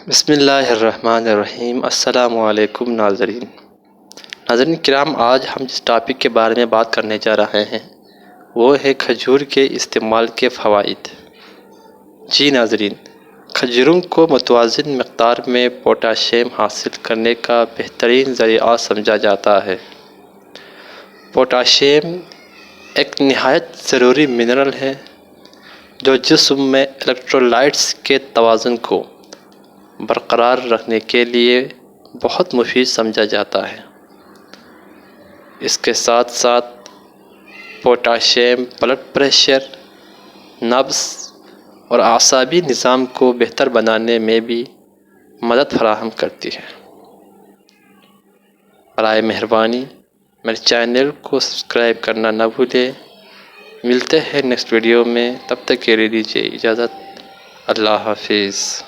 بسم اللہ الرحمن الرحیم۔ السلام علیکم ناظرین کرام، آج ہم جس ٹاپک کے بارے میں بات کرنے جا رہے ہیں وہ ہے کھجور کے استعمال کے فوائد۔ جی ناظرین، کھجوروں کو متوازن مقدار میں پوٹاشیم حاصل کرنے کا بہترین ذریعہ سمجھا جاتا ہے۔ پوٹاشیم ایک نہایت ضروری منرل ہے جو جسم میں الیکٹرولائٹس کے توازن کو برقرار رکھنے کے لیے بہت مفید سمجھا جاتا ہے۔ اس کے ساتھ ساتھ پوٹاشیم بلڈ پریشر، نبض اور اعصابی نظام کو بہتر بنانے میں بھی مدد فراہم کرتی ہے۔ برائے مہربانی میرے چینل کو سبسکرائب کرنا نہ بھولیں۔ ملتے ہیں نیکسٹ ویڈیو میں، تب تک کے لیے دیجیے اجازت۔ اللہ حافظ۔